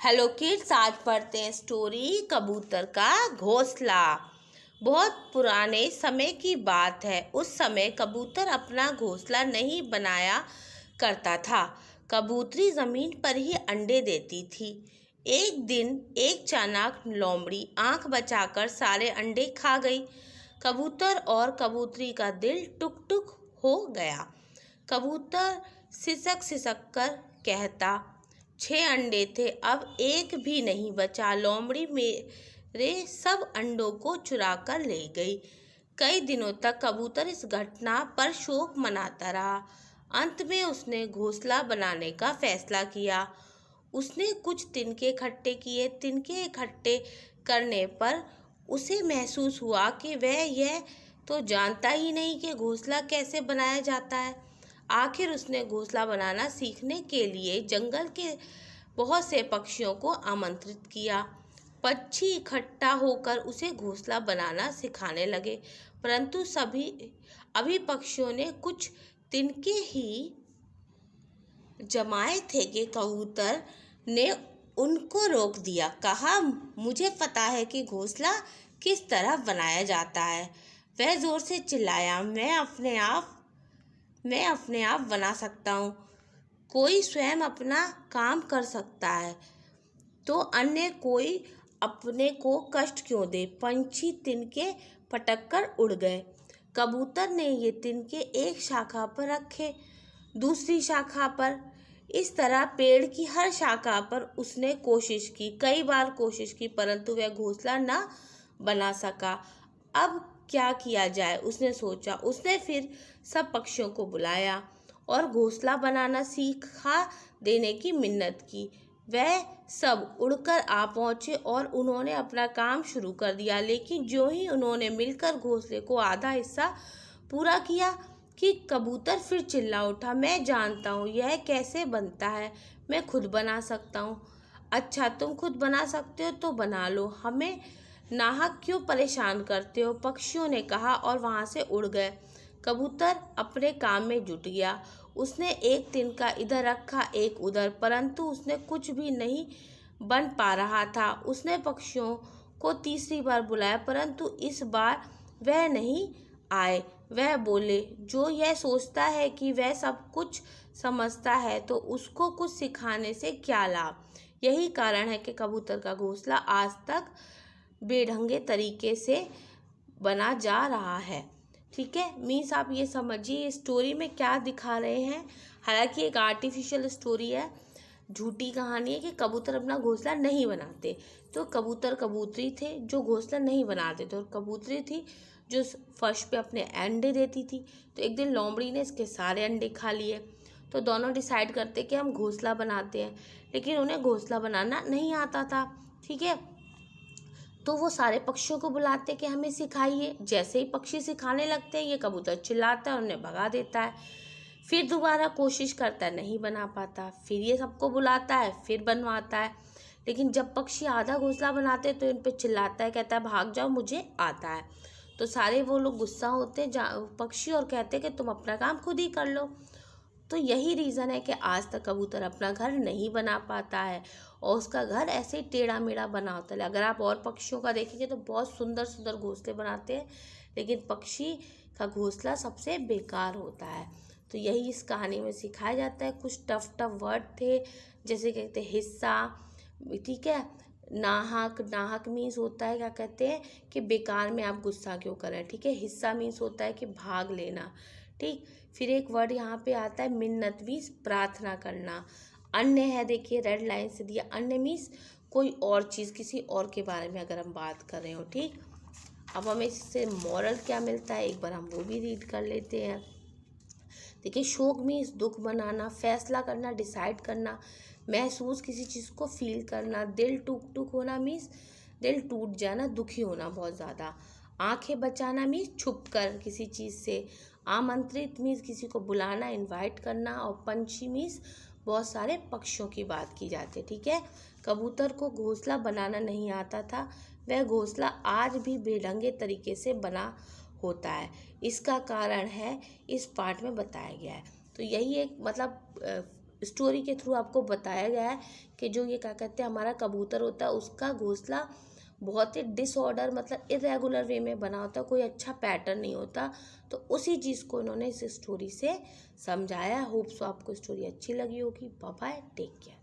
Hello kids, आज पढ़ते हैं स्टोरी कबूतर का घोंसला। बहुत पुराने समय की बात है। उस समय कबूतर अपना घोंसला नहीं बनाया करता था। कबूतरी जमीन पर ही अंडे देती थी। एक दिन एक चालाक लोमड़ी आंख बचाकर सारे अंडे खा गई। कबूतर और कबूतरी का दिल टुक टुक हो गया। कबूतर सिसक सिसक कर कहता, 6 अंडे थे, अब एक भी नहीं बचा। लोमड़ी मेरे सब अंडों को चुरा कर ले गई। कई दिनों तक कबूतर इस घटना पर शोक मनाता रहा। अंत में उसने घोंसला बनाने का फैसला किया। उसने कुछ तिनके इकट्ठे किए। तिनके इकट्ठे करने पर उसे महसूस हुआ कि वह यह तो जानता ही नहीं कि घोंसला कैसे बनाया जाता है। आखिर उसने घोंसला बनाना सीखने के लिए जंगल के बहुत से पक्षियों को आमंत्रित किया। पक्षी इकट्ठा होकर उसे घोंसला बनाना सिखाने लगे, परंतु अभी पक्षियों ने कुछ तिनके ही जमाए थे कि कबूतर ने उनको रोक दिया। कहा, मुझे पता है कि घोंसला किस तरह बनाया जाता है। वह जोर से चिल्लाया, मैं अपने आप बना सकता हूँ। कोई स्वयं अपना काम कर सकता है तो अन्य कोई अपने को कष्ट क्यों दे। पंछी तिनके पटक कर उड़ गए। कबूतर ने ये तिनके एक शाखा पर रखे, दूसरी शाखा पर। इस तरह पेड़ की हर शाखा पर उसने कोशिश की, कई बार कोशिश की, परंतु वह घोंसला न बना सका। अब क्या किया जाए, उसने सोचा। उसने फिर सब पक्षियों को बुलाया और घोंसला बनाना सीखा देने की मिन्नत की। वह सब उड़कर आ पहुंचे और उन्होंने अपना काम शुरू कर दिया। लेकिन जो ही उन्होंने मिलकर घोंसले को आधा हिस्सा पूरा किया कि कबूतर फिर चिल्ला उठा, मैं जानता हूँ यह कैसे बनता है, मैं खुद बना सकता हूँ। अच्छा, तुम खुद बना सकते हो तो बना लो, हमें नाहक क्यों परेशान करते हो, पक्षियों ने कहा और वहां से उड़ गए। कबूतर अपने काम में जुट गया। उसने एक तिनका इधर रखा, एक उधर, परंतु उसने कुछ भी नहीं बन पा रहा था। उसने पक्षियों को तीसरी बार बुलाया, परंतु इस बार वह नहीं आए। वह बोले, जो यह सोचता है कि वह सब कुछ समझता है तो उसको कुछ सिखाने से क्या लाभ। यही कारण है कि कबूतर का घोंसला आज तक बेढंगे तरीके से बना जा रहा है। ठीक है, मीन्स आप ये समझिए स्टोरी में क्या दिखा रहे हैं। हालांकि एक आर्टिफिशियल स्टोरी है, झूठी कहानी है कि कबूतर अपना घोंसला नहीं बनाते। तो कबूतर कबूतरी थे जो घोंसला नहीं बनाते थे, और कबूतरी थी जो फर्श पे अपने अंडे देती थी। तो एक दिन लोमड़ी ने इसके सारे अंडे खा लिए। तो दोनों डिसाइड करते कि हम घोंसला बनाते हैं, लेकिन उन्हें घोंसला बनाना नहीं आता था। ठीक है, तो वो सारे पक्षियों को बुलाते कि हमें सिखाइए। जैसे ही पक्षी सिखाने लगते हैं, ये कबूतर चिल्लाता है, उन्हें भगा देता है। फिर दोबारा कोशिश करता है, नहीं बना पाता। फिर ये सबको बुलाता है, फिर बनवाता है। लेकिन जब पक्षी आधा घोंसला बनाते हैं तो इन पे चिल्लाता है, कहता है भाग जाओ, मुझे आता है। तो सारे वो लोग गुस्सा होते हैं पक्षी, और कहते हैं कि तुम अपना काम खुद ही कर लो। तो यही रीज़न है कि आज तक कबूतर अपना घर नहीं बना पाता है, और उसका घर ऐसे ही टेढ़ा मेढ़ा बना होता है। अगर आप और पक्षियों का देखेंगे तो बहुत सुंदर सुंदर घोंसले बनाते हैं, लेकिन पक्षी का घोंसला सबसे बेकार होता है। तो यही इस कहानी में सिखाया जाता है। कुछ टफ टफ वर्ड थे, जैसे कहते हैं हिस्सा, ठीक है। नाहक, नाहक मीन्स होता है क्या कहते हैं कि बेकार में आप गुस्सा क्यों करें। ठीक है, हिस्सा मीन्स होता है कि भाग लेना। ठीक, फिर एक वर्ड यहाँ पे आता है मिन्नत मीन्स प्रार्थना करना। अन्य है, देखिए रेड लाइन से दिया, अन्य मीन्स कोई और चीज़, किसी और के बारे में अगर हम बात कर रहे हो। ठीक, अब हमें इससे मॉरल क्या मिलता है, एक बार हम वो भी रीड कर लेते हैं। देखिए, शोक मीन्स दुख बनाना, फैसला करना, डिसाइड करना, महसूस किसी चीज़ को फील करना। दिल टूक टूक होना मीन्स दिल टूट जाना, दुखी होना बहुत ज़्यादा। आंखें बचाना मीन्स छुप कर किसी चीज़ से। आमंत्रित मीन्स किसी को बुलाना, इनवाइट करना। और पंछी मीन्स बहुत सारे पक्षियों की बात की जाती है। ठीक है, कबूतर को घोंसला बनाना नहीं आता था। वह घोंसला आज भी बेढंगे तरीके से बना होता है। इसका कारण है इस पार्ट में बताया गया है। तो यही एक मतलब स्टोरी के थ्रू आपको बताया गया है कि जो ये क्या कहते हैं हमारा कबूतर होता है उसका घोंसला बहुत ही डिसऑर्डर मतलब इरेगुलर वे में बना होता है, कोई अच्छा पैटर्न नहीं होता। तो उसी चीज़ को इन्होंने इस स्टोरी से समझाया। होप सो आपको स्टोरी अच्छी लगी होगी। Bye bye, take care.